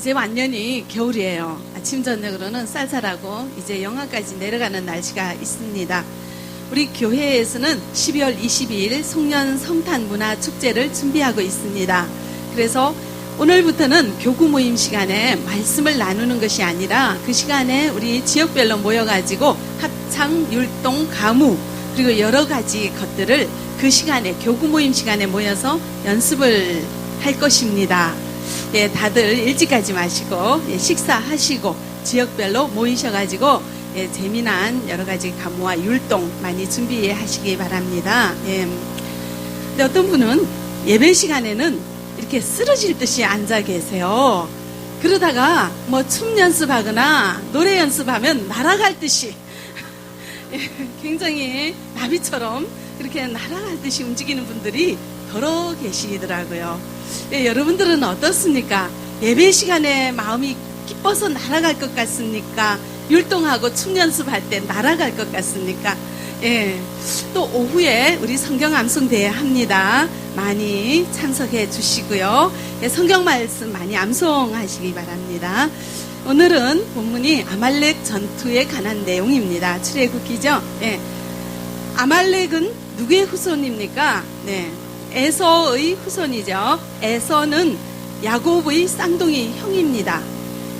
이제 완전히 겨울이에요. 아침 저녁으로는 쌀쌀하고 이제 영하까지 내려가는 날씨가 있습니다. 우리 교회에서는 12월 22일 송년 성탄 문화 축제를 준비하고 있습니다. 그래서 오늘부터는 교구 모임 시간에 말씀을 나누는 것이 아니라 그 시간에 우리 지역별로 모여가지고 합창, 율동, 가무 그리고 여러 가지 것들을 그 시간에 교구 모임 시간에 모여서 연습을 할 것입니다. 예, 다들 일찍 가지 마시고 식사하시고 지역별로 모이셔가지고 재미난 여러 가지 가무와 율동 많이 준비하시기 바랍니다. 근데 어떤 분은 예배 시간에는 이렇게 쓰러질 듯이 앉아 계세요. 그러다가 뭐 춤 연습하거나 노래 연습하면 날아갈 듯이 굉장히 나비처럼 그렇게 날아갈 듯이 움직이는 분들이 더러 계시더라고요. 여러분들은 어떻습니까? 예배 시간에 마음이 기뻐서 날아갈 것 같습니까? 율동하고 춤 연습할 때 날아갈 것 같습니까? 또 오후에 우리 성경 암송대회 합니다. 많이 참석해 주시고요. 성경 말씀 많이 암송하시기 바랍니다. 오늘은 본문이 아말렉 전투에 관한 내용입니다. 출애굽기죠. 아말렉은 누구의 후손입니까? 에서의 후손이죠. 에서는 야곱의 쌍둥이 형입니다.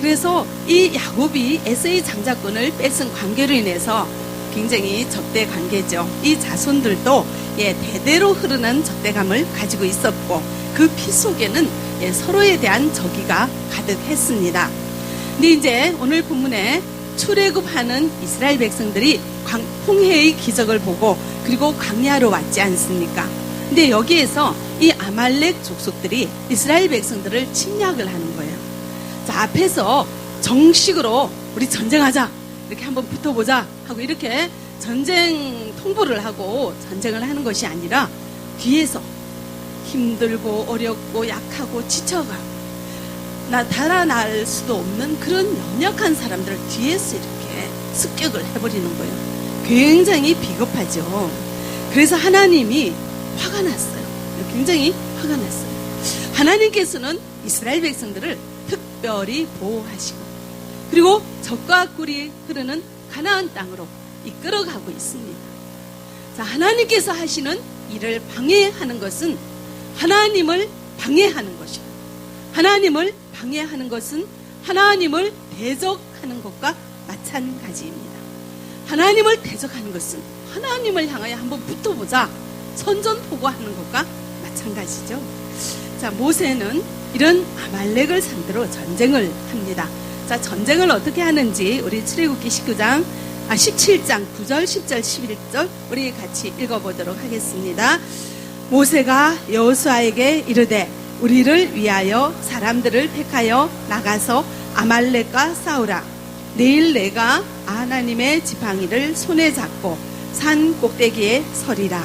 그래서 이 야곱이 에서의 장자권을 뺏은 관계로 인해서 굉장히 적대 관계죠. 이 자손들도 대대로 흐르는 적대감을 가지고 있었고 그 피 속에는 서로에 대한 적의가 가득했습니다. 근데 이제 오늘 본문에 출애굽하는 이스라엘 백성들이 홍해의 기적을 보고 그리고 광야로 왔지 않습니까? 근데 여기에서 이 아말렉 족속들이 이스라엘 백성들을 침략을 하는 거예요. 자, 앞에서 정식으로 우리 전쟁하자 이렇게 한번 붙어보자 하고 이렇게 전쟁 통보를 하고 전쟁을 하는 것이 아니라 뒤에서 힘들고 어렵고 약하고 지쳐가고 달아날 수도 없는 그런 연약한 사람들을 뒤에서 이렇게 습격을 해버리는 거예요. 굉장히 비겁하죠. 그래서 하나님이 화가 났어요. 굉장히 화가 났어요. 하나님께서는 이스라엘 백성들을 특별히 보호하시고 그리고 적과 꿀이 흐르는 가나안 땅으로 이끌어가고 있습니다. 자, 하나님께서 하시는 일을 방해하는 것은 하나님을 방해하는 것이고 하나님을 방해하는 것은 하나님을 대적하는 것과 마찬가지입니다. 하나님을 대적하는 것은 하나님을 향하여 한번 붙어보자 선전포고하는 것과 마찬가지죠. 자, 모세는 이런 아말렉을 상대로 전쟁을 합니다. 자, 전쟁을 어떻게 하는지 우리 출애굽기 17장 9절, 10절, 11절 우리 같이 읽어보도록 하겠습니다. 모세가 여호수아에게 이르되 우리를 위하여 사람들을 택하여 나가서 아말렉과 싸우라. 내일 내가 하나님의 지팡이를 손에 잡고 산 꼭대기에 서리라.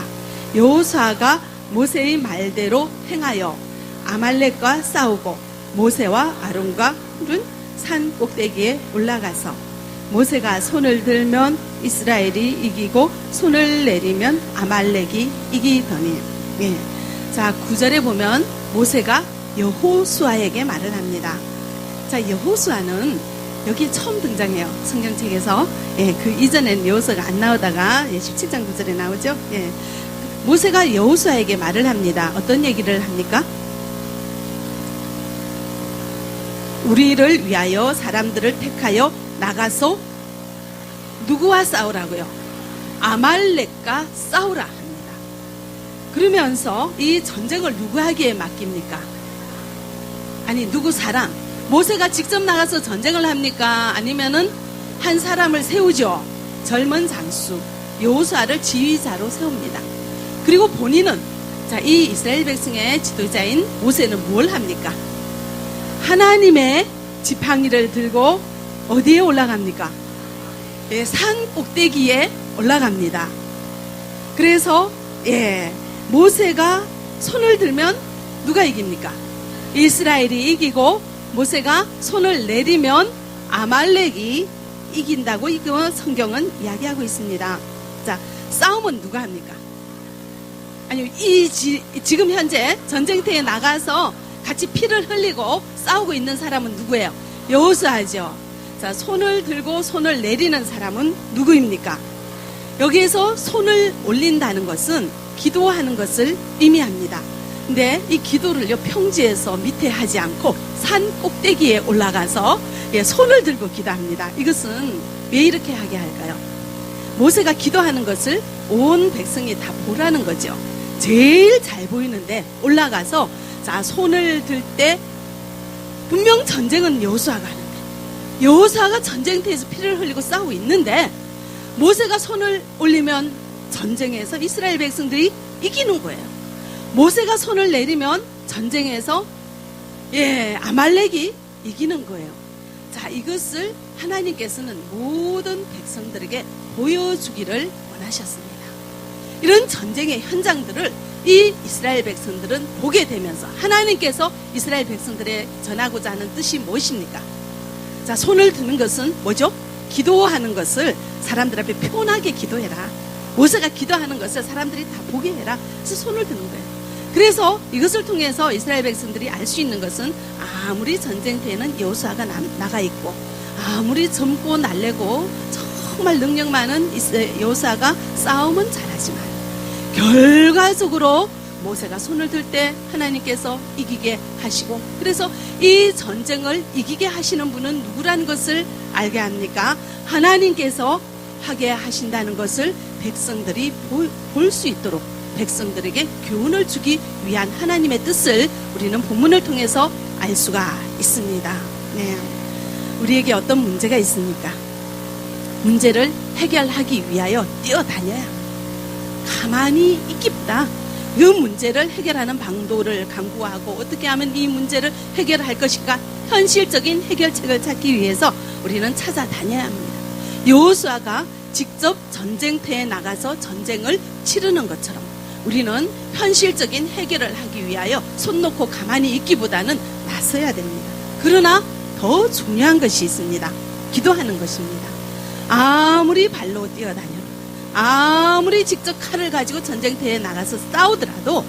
여호수아가 모세의 말대로 행하여 아말렉과 싸우고 모세와 아론과 훌은 산 꼭대기에 올라가서 모세가 손을 들면 이스라엘이 이기고 손을 내리면 아말렉이 이기더니. 자, 9절에 보면 모세가 여호수아에게 말을 합니다. 자, 여호수아는 여기 처음 등장해요. 성경책에서. 그 이전에는 여호수아가 안 나오다가 17장 9절에 나오죠. 모세가 여호수아에게 말을 합니다. 어떤 얘기를 합니까? 우리를 위하여 사람들을 택하여 나가서 누구와 싸우라고요? 아말렉과 싸우라 합니다. 그러면서 이 전쟁을 누구에게 맡깁니까? 아니, 누구 사람? 모세가 직접 나가서 전쟁을 합니까? 아니면은 한 사람을 세우죠. 젊은 장수 여호수아를 지휘자로 세웁니다. 그리고 본인은 이 이스라엘 백성의 지도자인 모세는 뭘 합니까? 하나님의 지팡이를 들고 어디에 올라갑니까? 산 꼭대기에 올라갑니다. 그래서 모세가 손을 들면 누가 이깁니까? 이스라엘이 이기고 모세가 손을 내리면 아말렉이 이긴다고 성경은 이야기하고 있습니다. 자, 싸움은 누가 합니까? 아니, 지금 현재 전쟁터에 나가서 같이 피를 흘리고 싸우고 있는 사람은 누구예요? 여호수아죠. 자, 손을 들고 손을 내리는 사람은 누구입니까? 여기에서 손을 올린다는 것은 기도하는 것을 의미합니다. 근데 이 기도를요, 평지에서 밑에 하지 않고 산 꼭대기에 올라가서 손을 들고 기도합니다. 이것은 왜 이렇게 하게 할까요? 모세가 기도하는 것을 온 백성이 다 보라는 거죠. 제일 잘 보이는데 올라가서 자, 손을 들 때 분명 전쟁은 여호수아가 하는데, 여호수아가 전쟁터에서 피를 흘리고 싸우고 있는데 모세가 손을 올리면 전쟁에서 이스라엘 백성들이 이기는 거예요. 모세가 손을 내리면 전쟁에서 아말렉이 이기는 거예요. 자, 이것을 하나님께서는 모든 백성들에게 보여주기를 원하셨습니다. 이런 전쟁의 현장들을 이 이스라엘 백성들은 보게 되면서 하나님께서 이스라엘 백성들에 전하고자 하는 뜻이 무엇입니까? 자, 손을 드는 것은 뭐죠? 기도하는 것을 사람들 앞에 표현하게 기도해라. 모세가 기도하는 것을 사람들이 다 보게 해라. 그래서 손을 드는 거예요. 그래서 이것을 통해서 이스라엘 백성들이 알 수 있는 것은 아무리 전쟁터에는 여호수아가 나가 있고 아무리 젊고 날래고 정말 능력 많은 여호수아가 싸움은 잘하지만 결과적으로 모세가 손을 들 때 하나님께서 이기게 하시고, 그래서 이 전쟁을 이기게 하시는 분은 누구라는 것을 알게 합니까? 하나님께서 하게 하신다는 것을 백성들이 볼 수 있도록 백성들에게 교훈을 주기 위한 하나님의 뜻을 우리는 본문을 통해서 알 수가 있습니다. 네. 우리에게 어떤 문제가 있습니까? 문제를 해결하기 위하여 뛰어다녀야 합니다. 가만히 있기보다 그 문제를 해결하는 방도를 강구하고 어떻게 하면 이 문제를 해결할 것인가, 현실적인 해결책을 찾기 위해서 우리는 찾아다녀야 합니다. 여호수아가 직접 전쟁터에 나가서 전쟁을 치르는 것처럼 우리는 현실적인 해결을 하기 위하여 손 놓고 가만히 있기보다는 나서야 됩니다. 그러나 더 중요한 것이 있습니다. 기도하는 것입니다. 아무리 발로 뛰어다녀, 아무리 직접 칼을 가지고 전쟁터에 나가서 싸우더라도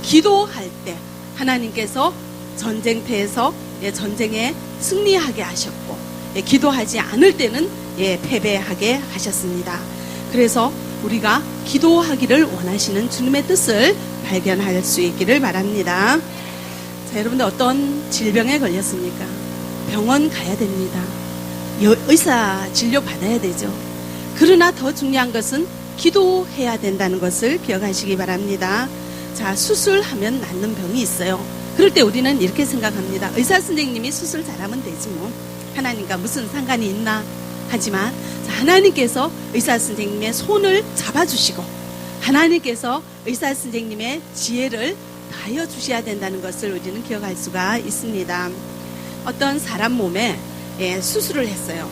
기도할 때 하나님께서 전쟁터에서 전쟁에 승리하게 하셨고, 기도하지 않을 때는 패배하게 하셨습니다. 그래서 우리가 기도하기를 원하시는 주님의 뜻을 발견할 수 있기를 바랍니다. 자, 여러분들 어떤 질병에 걸렸습니까? 병원 가야 됩니다. 의사 진료 받아야 되죠. 그러나 더 중요한 것은 기도해야 된다는 것을 기억하시기 바랍니다. 자, 수술하면 낫는 병이 있어요. 그럴 때 우리는 이렇게 생각합니다. 의사 선생님이 수술 잘하면 되지 뭐. 하나님과 무슨 상관이 있나? 하지만 하나님께서 의사 선생님의 손을 잡아주시고 하나님께서 의사 선생님의 지혜를 다하여 주셔야 된다는 것을 우리는 기억할 수가 있습니다. 어떤 사람 몸에 수술을 했어요.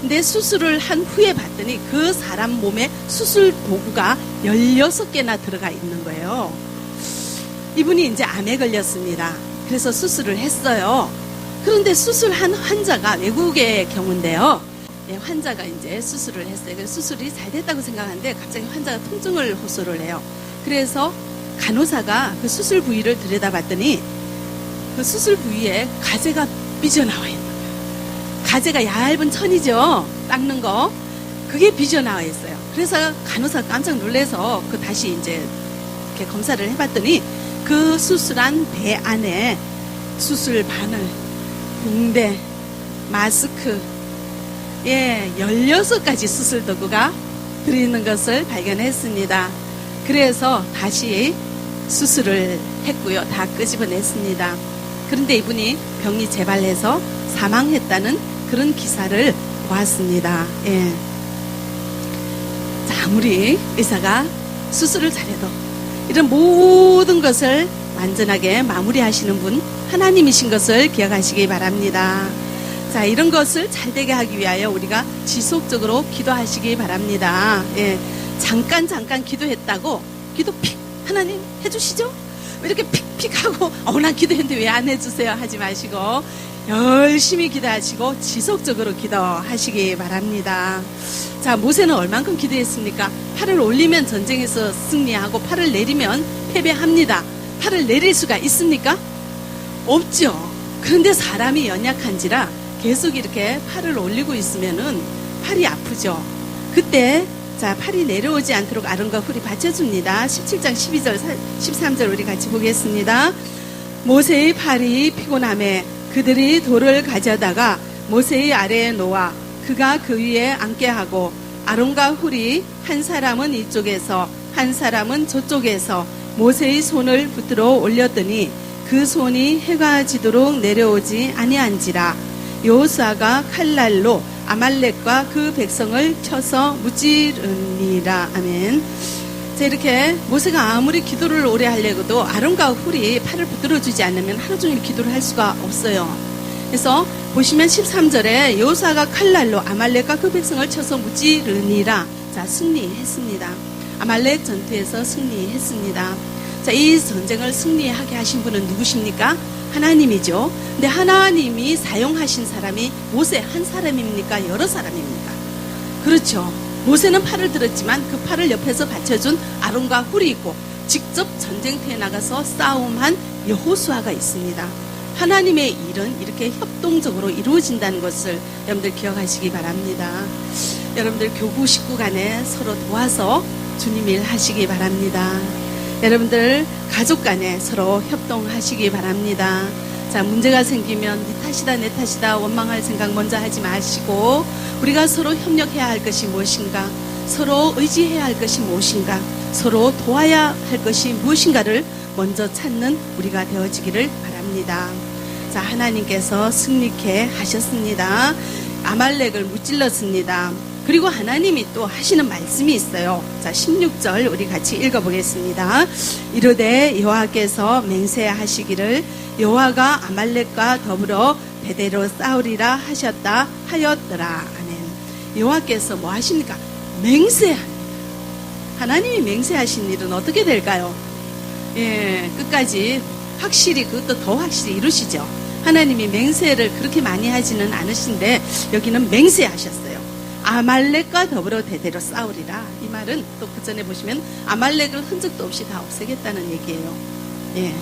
근데 수술을 한 후에 봤더니 그 사람 몸에 수술 도구가 16개나 들어가 있는 거예요. 이분이 이제 암에 걸렸습니다. 그래서 수술을 했어요. 그런데 수술한 환자가 외국의 경우인데요. 환자가 이제 수술을 했어요. 그래서 수술이 잘 됐다고 생각하는데 갑자기 환자가 통증을 호소를 해요. 그래서 간호사가 그 수술 부위를 들여다봤더니 그 수술 부위에 가재가 삐져나와 있는 거예요. 가재가 얇은 천이죠. 닦는 거. 그게 삐져나와 있어요. 그래서 간호사가 깜짝 놀라서 그 다시 이제 이렇게 검사를 해봤더니 그 수술한 배 안에 수술 바늘, 붕대, 마스크, 16가지 수술 도구가 들어있는 것을 발견했습니다. 그래서 다시 수술을 했고요. 다 끄집어냈습니다. 그런데 이분이 병이 재발해서 사망했다는 그런 기사를 보았습니다. 자, 아무리 의사가 수술을 잘해도 이런 모든 것을 완전하게 마무리하시는 분 하나님이신 것을 기억하시기 바랍니다. 자, 이런 것을 잘 되게 하기 위하여 우리가 지속적으로 기도하시기 바랍니다. 잠깐 기도했다고 기도 픽 하나님 해주시죠? 왜 이렇게 픽픽하고 난 기도했는데 왜 안 해주세요 하지 마시고 열심히 기도하시고 지속적으로 기도하시기 바랍니다. 자, 모세는 얼만큼 기도했습니까? 팔을 올리면 전쟁에서 승리하고 팔을 내리면 패배합니다. 팔을 내릴 수가 있습니까? 없죠. 그런데 사람이 연약한지라 계속 이렇게 팔을 올리고 있으면은 팔이 아프죠. 그때 자, 팔이 내려오지 않도록 아론과 훌이 받쳐줍니다. 17장 12절 13절 우리 같이 보겠습니다. 모세의 팔이 피곤함에 그들이 돌을 가져다가 모세의 아래에 놓아 그가 그 위에 앉게 하고 아론과 훌이 한 사람은 이쪽에서 한 사람은 저쪽에서 모세의 손을 붙들어 올렸더니 그 손이 해가 지도록 내려오지 아니한지라. 여호수아가 칼날로 아말렉과 그 백성을 쳐서 무찌르니라. 아멘. 자, 이렇게 모세가 아무리 기도를 오래 하려고도 아론과 훌이 팔을 붙들어주지 않으면 하루 종일 기도를 할 수가 없어요. 그래서 보시면 13절에 여호수아가 칼날로 아말렉과 그 백성을 쳐서 무찌르니라. 자, 승리했습니다. 아말렉 전투에서 승리했습니다. 자, 이 전쟁을 승리하게 하신 분은 누구십니까? 하나님이죠. 근데 하나님이 사용하신 사람이 모세 한 사람입니까? 여러 사람입니까? 그렇죠. 모세는 팔을 들었지만 그 팔을 옆에서 받쳐준 아론과 훌이 있고 직접 전쟁터에 나가서 싸움한 여호수아가 있습니다. 하나님의 일은 이렇게 협동적으로 이루어진다는 것을 여러분들 기억하시기 바랍니다. 여러분들 교구 식구 간에 서로 도와서 주님 일 하시기 바랍니다. 여러분들 가족 간에 서로 협동하시기 바랍니다. 자, 문제가 생기면 네 탓이다 내 탓이다 원망할 생각 먼저 하지 마시고 우리가 서로 협력해야 할 것이 무엇인가, 서로 의지해야 할 것이 무엇인가, 서로 도와야 할 것이 무엇인가를 먼저 찾는 우리가 되어지기를 바랍니다. 자, 하나님께서 승리케 하셨습니다. 아말렉을 무찔렀습니다. 그리고 하나님이 또 하시는 말씀이 있어요. 자, 16절 우리 같이 읽어보겠습니다. 이르되 여호와께서 맹세하시기를 여호와가 아말렉과 더불어 대대로 싸우리라 하였더라. 아멘. 여호와께서 뭐 하십니까? 맹세합니다. 하나님이 맹세하신 일은 어떻게 될까요? 예, 끝까지 확실히 그것도 더 확실히 이루시죠. 하나님이 맹세를 그렇게 많이 하지는 않으신데 여기는 맹세하셨어요. 아말렉과 더불어 대대로 싸우리라. 이 말은 또 그 전에 보시면 아말렉을 흔적도 없이 다 없애겠다는 얘기예요. 예.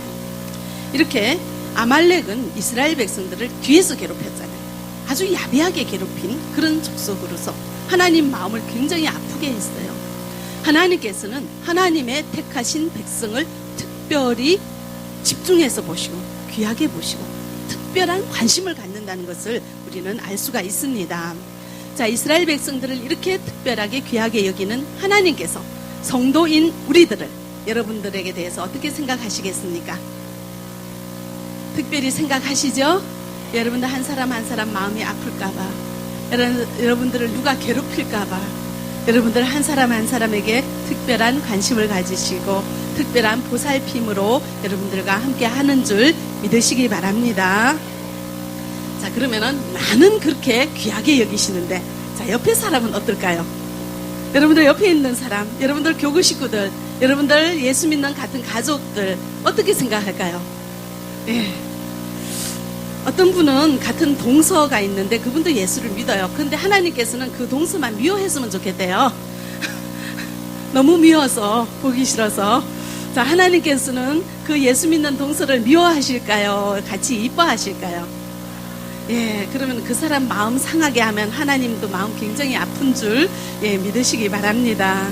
이렇게 아말렉은 이스라엘 백성들을 뒤에서 괴롭혔잖아요. 아주 야비하게 괴롭힌 그런 족속으로서 하나님 마음을 굉장히 아프게 했어요. 하나님께서는 하나님의 택하신 백성을 특별히 집중해서 보시고 귀하게 보시고 특별한 관심을 갖는다는 것을 우리는 알 수가 있습니다. 자, 이스라엘 백성들을 이렇게 특별하게 귀하게 여기는 하나님께서 성도인 우리들을 여러분들에게 대해서 어떻게 생각하시겠습니까? 특별히 생각하시죠? 여러분들 한 사람 한 사람 마음이 아플까봐, 여러분들을 누가 괴롭힐까봐 여러분들 한 사람 한 사람에게 특별한 관심을 가지시고 특별한 보살핌으로 여러분들과 함께 하는 줄 믿으시기 바랍니다. 자, 그러면은 나는 그렇게 귀하게 여기시는데 자, 옆에 사람은 어떨까요? 여러분들 옆에 있는 사람, 여러분들 교구 식구들, 여러분들 예수 믿는 같은 가족들 어떻게 생각할까요? 예. 어떤 분은 같은 동서가 있는데 그분도 예수를 믿어요. 그런데 하나님께서는 그 동서만 미워했으면 좋겠대요. 너무 미워서 보기 싫어서. 자, 하나님께서는 그 예수 믿는 동서를 미워하실까요? 같이 이뻐하실까요? 예, 그러면 그 사람 마음 상하게 하면 하나님도 마음 굉장히 아픈 줄 믿으시기 바랍니다.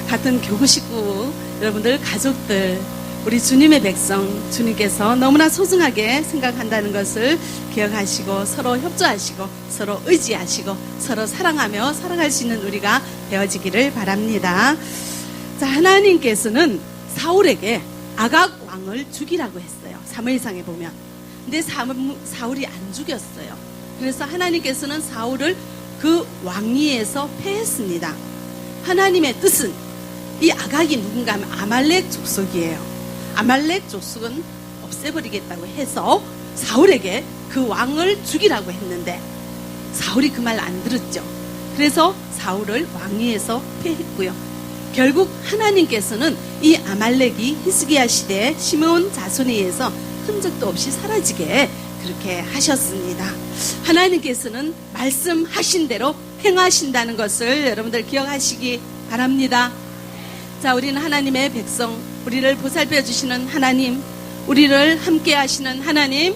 같은 교구 식구, 여러분들 가족들, 우리 주님의 백성, 주님께서 너무나 소중하게 생각한다는 것을 기억하시고 서로 협조하시고 서로 의지하시고 서로 사랑하며 살아갈 수 있는 우리가 되어지기를 바랍니다. 자, 하나님께서는 사울에게 아각 왕을 죽이라고 했어요. 사무엘상에 보면. 근데 사울이 안 죽였어요. 그래서 하나님께서는 사울을 그 왕위에서 패했습니다. 하나님의 뜻은 이 아각이 누군가 하면 아말렉 족속이에요. 아말렉 족속은 없애버리겠다고 해서 사울에게 그 왕을 죽이라고 했는데 사울이 그 말 안 들었죠. 그래서 사울을 왕위에서 패했고요. 결국 하나님께서는 이 아말렉이 히스기야 시대에 시므온 자손에 의해서 흔적도 없이 사라지게 그렇게 하셨습니다. 하나님께서는 말씀하신 대로 행하신다는 것을 여러분들 기억하시기 바랍니다. 자, 우리는 하나님의 백성, 우리를 보살펴 주시는 하나님, 우리를 함께 하시는 하나님,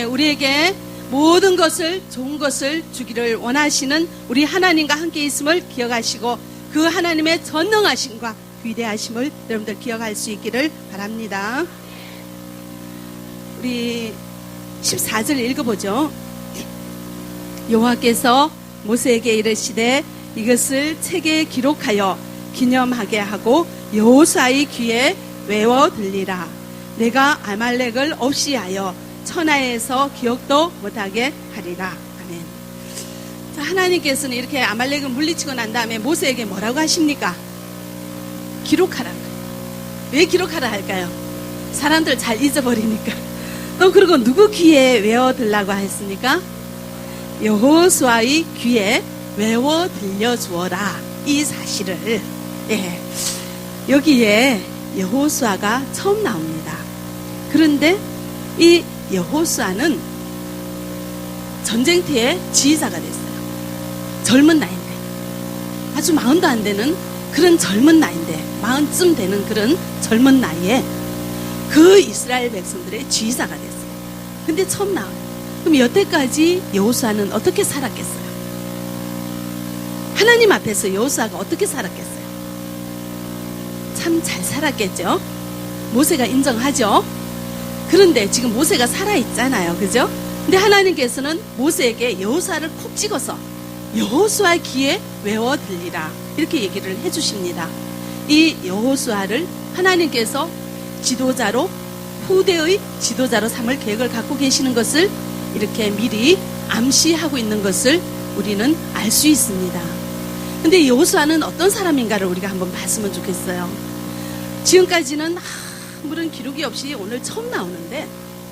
우리에게 모든 것을, 좋은 것을 주기를 원하시는 우리 하나님과 함께 있음을 기억하시고 그 하나님의 전능하심과 위대하심을 여러분들 기억할 수 있기를 바랍니다. 우리 14절 읽어보죠. 여호와께서 모세에게 이르시되 이것을 책에 기록하여 기념하게 하고 여호수아의 귀에 외워 들리라. 내가 아말렉을 없이 하여 천하에서 기억도 못하게 하리라. 아멘. 자, 하나님께서는 이렇게 아말렉을 물리치고 난 다음에 모세에게 뭐라고 하십니까? 기록하라. 왜 기록하라 할까요? 사람들 잘 잊어버리니까. 또 그리고 누구 귀에 외워들라고 했습니까? 여호수아의 귀에 외워 들려주어라. 이 사실을. 여기에 여호수아가 처음 나옵니다. 그런데 이 여호수아는 전쟁터의 지휘자가 됐어요. 젊은 나이인데, 아주 40도 안 되는 그런 젊은 나이인데, 40쯤 되는 그런 젊은 나이에 그 이스라엘 백성들의 지휘자가 됐어요. 근데 처음 나와요. 그럼 여태까지 여호수아는 어떻게 살았겠어요? 하나님 앞에서 여호수아가 어떻게 살았겠어요? 참 잘 살았겠죠? 모세가 인정하죠? 그런데 지금 모세가 살아있잖아요. 그죠? 근데 하나님께서는 모세에게 여호수아를 콕 찍어서 여호수아 귀에 외워 들리라. 이렇게 얘기를 해주십니다. 이 여호수아를 하나님께서 지도자로, 후대의 지도자로 삼을 계획을 갖고 계시는 것을 이렇게 미리 암시하고 있는 것을 우리는 알 수 있습니다. 근데 여호수아는 어떤 사람인가를 우리가 한번 봤으면 좋겠어요. 지금까지는 아무런 기록이 없이 오늘 처음 나오는데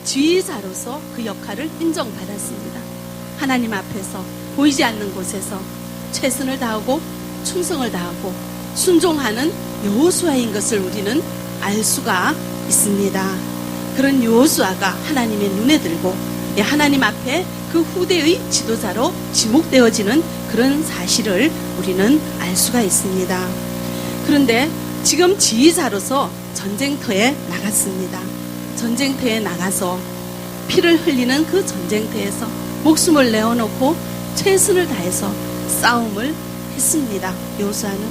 지휘자로서 그 역할을 인정받았습니다. 하나님 앞에서 보이지 않는 곳에서 최선을 다하고 충성을 다하고 순종하는 여호수아인 것을 우리는 알 수가 있습니다. 그런 여호수아가 하나님의 눈에 들고 하나님 앞에 그 후대의 지도자로 지목되어지는 그런 사실을 우리는 알 수가 있습니다. 그런데 지금 지휘자로서 전쟁터에 나갔습니다. 전쟁터에 나가서 피를 흘리는 그 전쟁터에서 목숨을 내어놓고 최선을 다해서 싸움을 했습니다. 여호수아는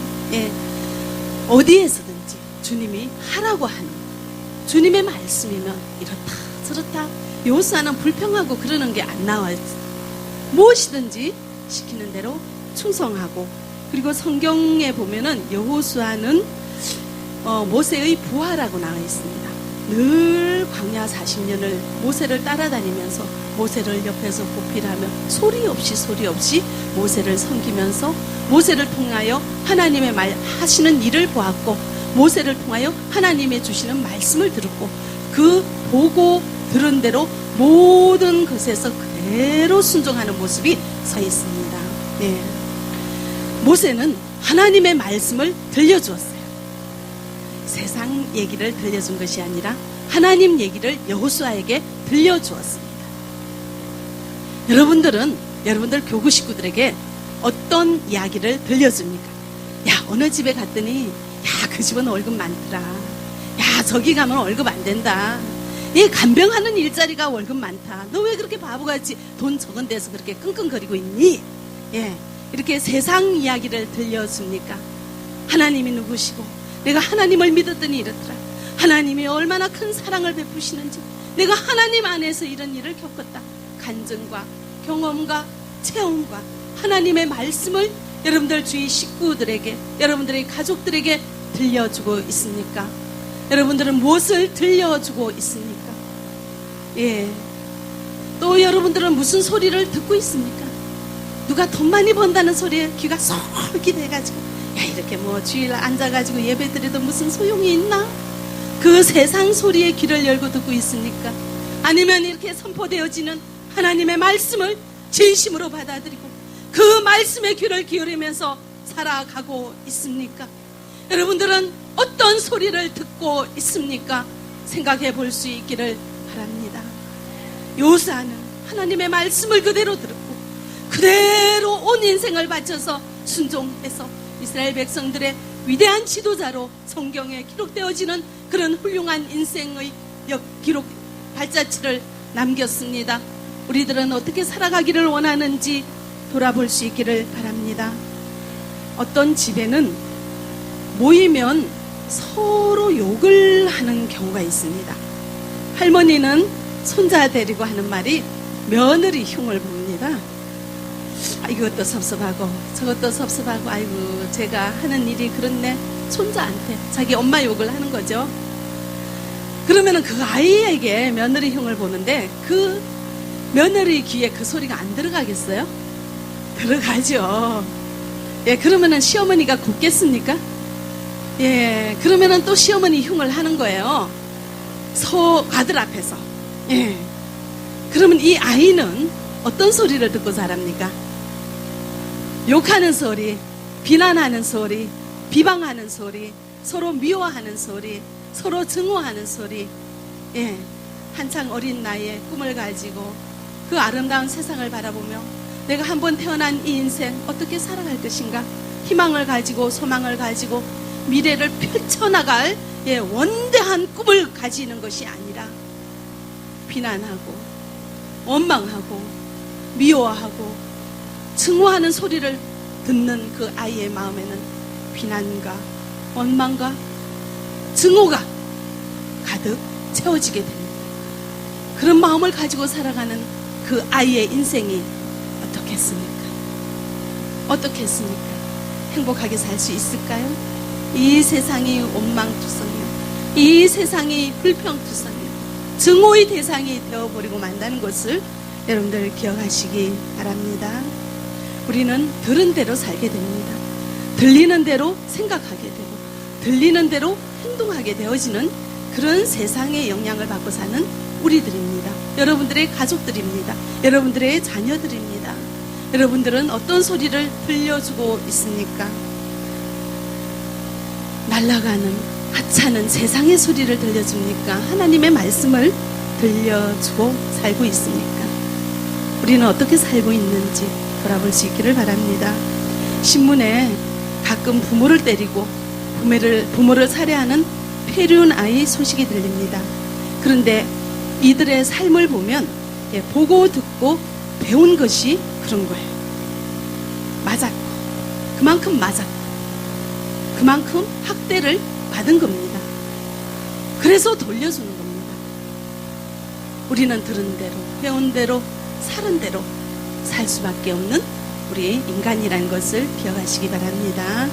어디에서든지 주님이 하라고 하는 주님의 말씀이면 이렇다 저렇다 여호수아는 불평하고 그러는 게 안 나와요. 무엇이든지 시키는 대로 충성하고, 그리고 성경에 보면은 여호수아는 모세의 부하라고 나와 있습니다. 늘 광야 40년을 모세를 따라다니면서 모세를 옆에서 보필하며 소리 없이 모세를 섬기면서 모세를 통하여 하나님의 말 하시는 일을 보았고, 모세를 통하여 하나님의 주시는 말씀을 들었고, 그 보고 들은 대로 모든 것에서 그대로 순종하는 모습이 서 있습니다. 모세는 하나님의 말씀을 들려주었어요. 세상 얘기를 들려준 것이 아니라 하나님 얘기를 여호수아에게 들려주었습니다. 여러분들 교구 식구들에게 어떤 이야기를 들려줍니까? 야, 어느 집에 갔더니 야, 그 집은 월급 많더라. 야, 저기 가면 월급 안 된다. 이 간병하는 일자리가 월급 많다. 너 왜 그렇게 바보같이 돈 적은 데서 그렇게 끙끙거리고 있니? 이렇게 세상 이야기를 들려줍니까? 하나님이 누구시고 내가 하나님을 믿었더니 이렇더라. 하나님이 얼마나 큰 사랑을 베푸시는지 내가 하나님 안에서 이런 일을 겪었다. 간증과 경험과 체험과 하나님의 말씀을 여러분들 주위 식구들에게, 여러분들의 가족들에게 들려주고 있습니까? 여러분들은 무엇을 들려주고 있습니까? 또 여러분들은 무슨 소리를 듣고 있습니까? 누가 돈 많이 번다는 소리에 귀가 솔깃해가지고 야, 이렇게 주일 앉아가지고 예배 드려도 무슨 소용이 있나? 그 세상 소리에 귀를 열고 듣고 있습니까? 아니면 이렇게 선포되어지는 하나님의 말씀을 진심으로 받아들이고 그 말씀에 귀를 기울이면서 살아가고 있습니까? 여러분들은 어떤 소리를 듣고 있습니까? 생각해 볼 수 있기를 바랍니다. 여호수아는 하나님의 말씀을 그대로 들었고 그대로 온 인생을 바쳐서 순종해서 이스라엘 백성들의 위대한 지도자로 성경에 기록되어지는 그런 훌륭한 인생의 기록 발자취를 남겼습니다. 우리들은 어떻게 살아가기를 원하는지 돌아볼 수 있기를 바랍니다. 어떤 집에는 모이면 서로 욕을 하는 경우가 있습니다. 할머니는 손자 데리고 하는 말이 며느리 흉을 봅니다. 이것도 섭섭하고 저것도 섭섭하고, 아이고 제가 하는 일이 그렇네. 손자한테 자기 엄마 욕을 하는 거죠. 그러면은 그 아이에게 며느리 흉을 보는데 그 며느리 귀에 그 소리가 안 들어가겠어요? 들어가죠. 예, 그러면은 시어머니가 곱겠습니까? 예, 그러면은 또 시어머니 흉을 하는 거예요. 아들 앞에서. 예. 그러면 이 아이는 어떤 소리를 듣고 자랍니까? 욕하는 소리, 비난하는 소리, 비방하는 소리, 서로 미워하는 소리, 서로 증오하는 소리. 예, 한창 어린 나이에 꿈을 가지고 그 아름다운 세상을 바라보며 내가 한번 태어난 이 인생 어떻게 살아갈 것인가, 희망을 가지고 소망을 가지고 미래를 펼쳐나갈 원대한 꿈을 가지는 것이 아니라 비난하고 원망하고 미워하고 증오하는 소리를 듣는 그 아이의 마음에는 비난과 원망과 증오가 가득 채워지게 됩니다. 그런 마음을 가지고 살아가는 그 아이의 인생이 어떻겠습니까? 어떻겠습니까? 행복하게 살 수 있을까요? 이 세상이 원망투성이요, 이 세상이 불평투성이요, 증오의 대상이 되어버리고 만다는 것을 여러분들 기억하시기 바랍니다. 우리는 들은 대로 살게 됩니다. 들리는 대로 생각하게 되고 들리는 대로 행동하게 되어지는 그런 세상의 영향을 받고 사는 우리들입니다. 여러분들의 가족들입니다. 여러분들의 자녀들입니다. 여러분들은 어떤 소리를 들려주고 있습니까? 날아가는 하찮은 세상의 소리를 들려줍니까? 하나님의 말씀을 들려주고 살고 있습니까? 우리는 어떻게 살고 있는지 돌아볼 수 있기를 바랍니다. 신문에 가끔 부모를 때리고 부모를 살해하는 폐륜 아이 소식이 들립니다. 그런데 이들의 삶을 보면 보고 듣고 배운 것이 그런 거예요. 맞았고 그만큼 맞았고 그만큼 학대를 받은 겁니다. 그래서 돌려주는 겁니다. 우리는 들은 대로 배운 대로 사는 대로 살 수밖에 없는 우리 인간이라는 것을 기억하시기 바랍니다.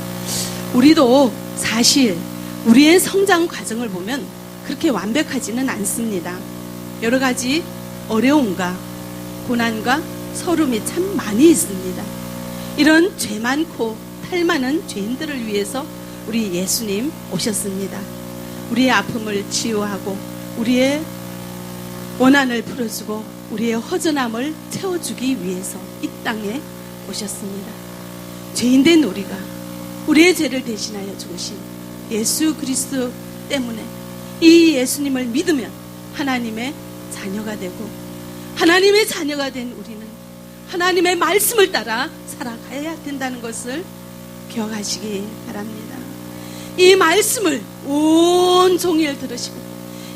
우리도 사실 우리의 성장 과정을 보면 그렇게 완벽하지는 않습니다. 여러 가지 어려움과 고난과 서름이 참 많이 있습니다. 이런 죄 많고 탈 많은 죄인들을 위해서 우리 예수님 오셨습니다. 우리의 아픔을 치유하고 우리의 원한을 풀어주고 우리의 허전함을 채워주기 위해서 이 땅에 오셨습니다. 죄인된 우리가 우리의 죄를 대신하여 죽으신 예수 그리스도 때문에 이 예수님을 믿으면 하나님의 자녀가 되고 하나님의 자녀가 된 우리는 하나님의 말씀을 따라 살아가야 된다는 것을 기억하시기 바랍니다. 이 말씀을 온종일 들으시고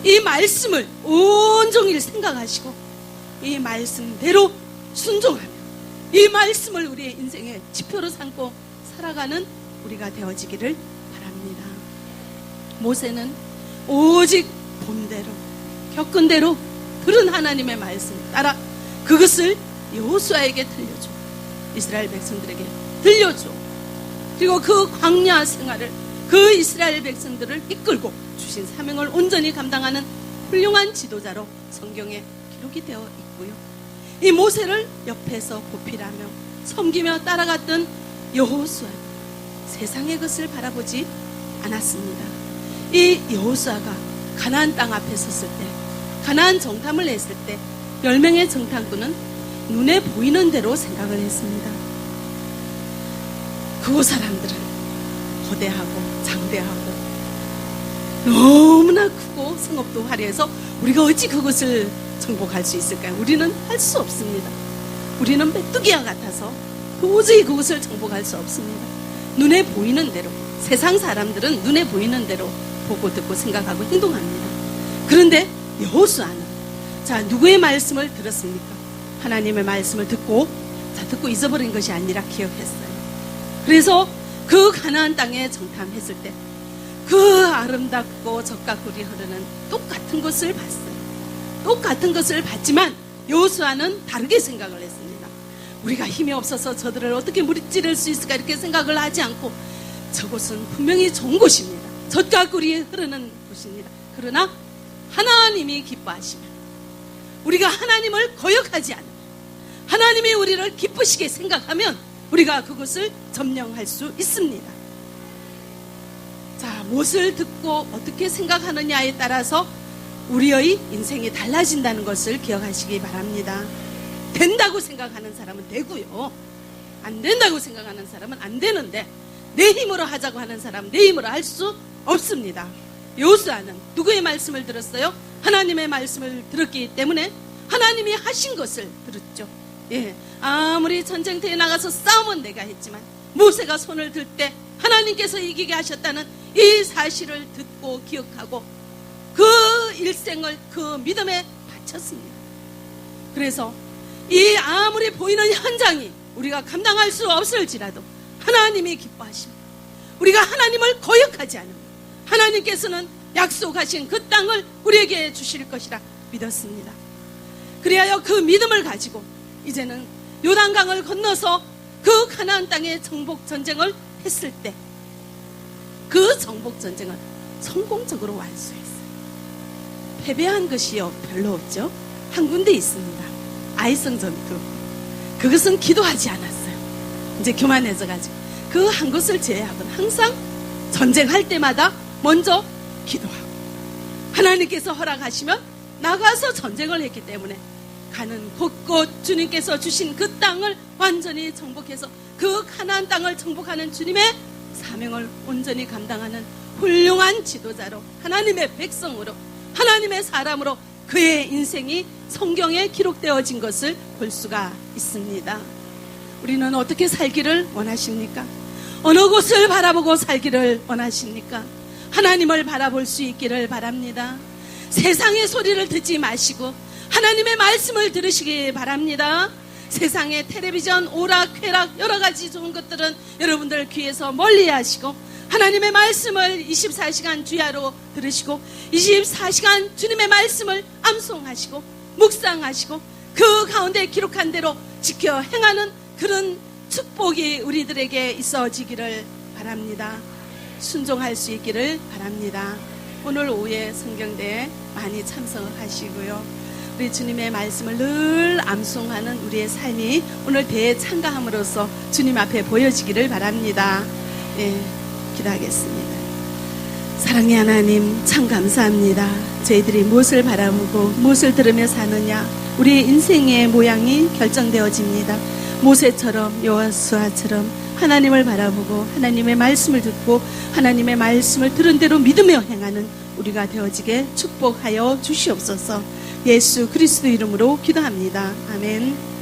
이 말씀을 온종일 생각하시고 이 말씀대로 순종하며 이 말씀을 우리의 인생의 지표로 삼고 살아가는 우리가 되어지기를 바랍니다. 모세는 오직 본 대로 겪은 대로 들은 하나님의 말씀 따라 그것을 여호수아에게 들려줘, 이스라엘 백성들에게 들려줘. 그리고 그 광야 생활을 그 이스라엘 백성들을 이끌고 주신 사명을 온전히 감당하는 훌륭한 지도자로 성경에 기록이 되어 있고요. 이 모세를 옆에서 보필하며 섬기며 따라갔던 여호수아, 세상의 것을 바라보지 않았습니다. 이 여호수아가 가나안 땅 앞에 섰을 때, 가나안 정탐을 했을 때 10명의 정탐꾼은 눈에 보이는 대로 생각을 했습니다. 그 사람들은 거대하고 장대하고 너무나 크고 성읍도 화려해서 우리가 어찌 그것을 정복할 수 있을까요? 우리는 할 수 없습니다. 우리는 메뚜기와 같아서 도저히 그것을 정복할 수 없습니다. 눈에 보이는 대로, 세상 사람들은 눈에 보이는 대로 보고 듣고 생각하고 행동합니다. 그런데 여호수아는 자, 누구의 말씀을 들었습니까? 하나님의 말씀을 듣고 잊어버린 것이 아니라 기억했어요. 그래서 그 가나안 땅에 정탐했을 때 그 아름답고 적과 꿀이 흐르는 똑같은 것을 봤어요. 똑같은 것을 봤지만 여호수아는 다르게 생각을 했습니다. 우리가 힘이 없어서 저들을 어떻게 무찌를 수 있을까 이렇게 생각을 하지 않고 저곳은 분명히 좋은 곳입니다. 젖과 꿀이 흐르는 곳입니다. 그러나 하나님이 기뻐하시면, 우리가 하나님을 거역하지 않으면, 하나님이 우리를 기쁘시게 생각하면 우리가 그것을 점령할 수 있습니다. 자, 무엇을 듣고 어떻게 생각하느냐에 따라서 우리의 인생이 달라진다는 것을 기억하시기 바랍니다. 된다고 생각하는 사람은 되고요, 안 된다고 생각하는 사람은 안 되는데, 내 힘으로 하자고 하는 사람은 내 힘으로 할 수 없습니다. 여호수아는 누구의 말씀을 들었어요? 하나님의 말씀을 들었기 때문에 하나님이 하신 것을 들었죠. 예, 아무리 전쟁터에 나가서 싸움은 내가 했지만 모세가 손을 들 때 하나님께서 이기게 하셨다는 이 사실을 듣고 기억하고 그 일생을 그 믿음에 바쳤습니다. 그래서 이 아무리 보이는 현장이 우리가 감당할 수 없을지라도 하나님이 기뻐하십니다. 우리가 하나님을 거역하지 않으면 하나님께서는 약속하신 그 땅을 우리에게 주실 것이라 믿었습니다. 그리하여 그 믿음을 가지고 이제는 요단강을 건너서 그 가나안 땅의 정복 전쟁을 했을 때 그 정복 전쟁을 성공적으로 완수했어요. 패배한 것이요 별로 없죠. 한 군데 있습니다. 아이성 전투. 그것은 기도하지 않았어요. 이제 교만해져가지고 그 한 곳을 제외하고는 항상 전쟁할 때마다 먼저 기도하고 하나님께서 허락하시면 나가서 전쟁을 했기 때문에 가는 곳곳 주님께서 주신 그 땅을 완전히 정복해서 그 가나안 땅을 정복하는 주님의 사명을 온전히 감당하는 훌륭한 지도자로, 하나님의 백성으로, 하나님의 사람으로 그의 인생이 성경에 기록되어진 것을 볼 수가 있습니다. 우리는 어떻게 살기를 원하십니까? 어느 곳을 바라보고 살기를 원하십니까? 하나님을 바라볼 수 있기를 바랍니다. 세상의 소리를 듣지 마시고 하나님의 말씀을 들으시기 바랍니다. 세상의 텔레비전, 오락쾌락 여러 가지 좋은 것들은 여러분들 귀에서 멀리 하시고 하나님의 말씀을 24시간 주야로 들으시고 24시간 주님의 말씀을 암송하시고 묵상하시고 그 가운데 기록한 대로 지켜 행하는 그런 축복이 우리들에게 있어지기를 바랍니다. 순종할 수 있기를 바랍니다. 오늘 오후에 성경대에 많이 참석을 하시고요. 우리 주님의 말씀을 늘 암송하는 우리의 삶이 오늘 대에 참가함으로써 주님 앞에 보여지기를 바랍니다. 예, 기도하겠습니다. 사랑의 하나님, 참 감사합니다. 저희들이 무엇을 바라보고 무엇을 들으며 사느냐, 우리의 인생의 모양이 결정되어집니다. 모세처럼, 여호수아처럼 하나님을 바라보고 하나님의 말씀을 듣고 하나님의 말씀을 들은 대로 믿으며 행하는 우리가 되어지게 축복하여 주시옵소서. 예수 그리스도 이름으로 기도합니다. 아멘.